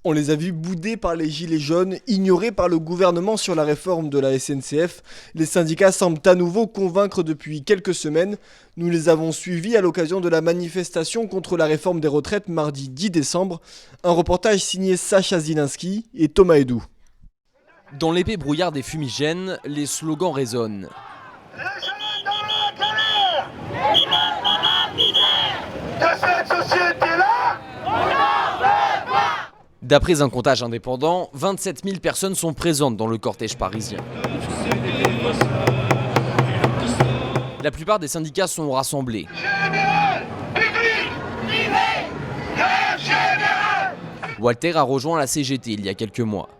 On les a vus boudés par les gilets jaunes, ignorés par le gouvernement sur la réforme de la SNCF. Les syndicats semblent à nouveau convaincre depuis quelques semaines. Nous les avons suivis à l'occasion de la manifestation contre la réforme des retraites mardi 10 décembre. Un reportage signé Sacha Zilinski et Thomas Edou. Dans l'épais brouillard des fumigènes, les slogans résonnent. Les jeunes dans la galère, les jeunes dans la misère de cette société-là, on n'en veut pas. D'après un comptage indépendant, 27 000 personnes sont présentes dans le cortège parisien. La plupart des syndicats sont rassemblés. Général, public, privé, grève générale. Walter a rejoint la CGT il y a quelques mois.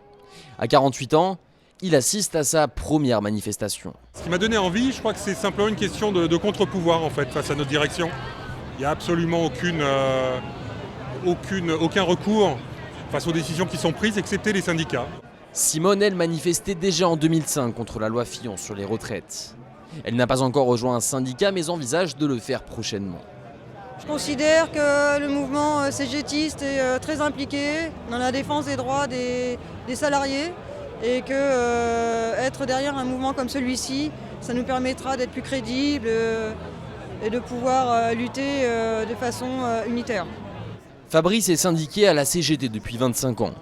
À 48 ans, il assiste à sa première manifestation. Ce qui m'a donné envie, je crois que c'est simplement une question de contre-pouvoir en fait face à notre direction. Il n'y a absolument aucun recours face aux décisions qui sont prises, excepté les syndicats. Simone, elle, manifestait déjà en 2005 contre la loi Fillon sur les retraites. Elle n'a pas encore rejoint un syndicat, mais envisage de le faire prochainement. Je considère que le mouvement CGTiste est très impliqué dans la défense des droits des salariés et que être derrière un mouvement comme celui-ci, ça nous permettra d'être plus crédibles et de pouvoir lutter de façon unitaire. Fabrice est syndiqué à la CGT depuis 25 ans.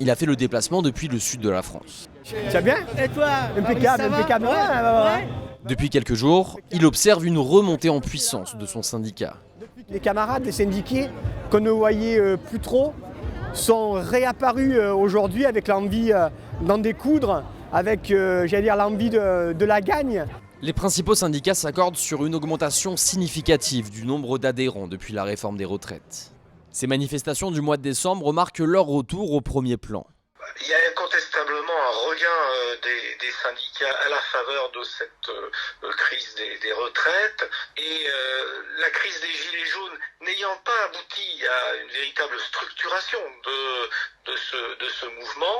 Il a fait le déplacement depuis le sud de la France. Tu vas bien? Et toi? Impeccable, impeccable. Ouais. Depuis quelques jours, il observe une remontée en puissance de son syndicat. Les camarades, les syndiqués qu'on ne voyait plus trop sont réapparus aujourd'hui avec l'envie d'en découdre, avec l'envie de la gagne. Les principaux syndicats s'accordent sur une augmentation significative du nombre d'adhérents depuis la réforme des retraites. Ces manifestations du mois de décembre marquent leur retour au premier plan. Il y a incontestablement un regain des syndicats à la faveur de cette crise des retraites et la crise des gilets jaunes n'ayant pas abouti à une véritable structuration de ce mouvement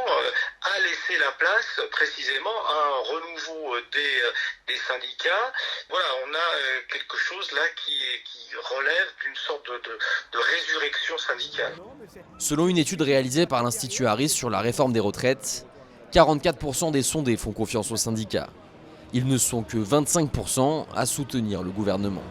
a laissé la place précisément à un renouveau des syndicats. Voilà, on a quelque chose là qui relève d'une sorte de résurrection syndicale. Selon une étude réalisée par l'Institut Harris sur la réforme des retraites, 44% des sondés font confiance aux syndicats. Ils ne sont que 25% à soutenir le gouvernement.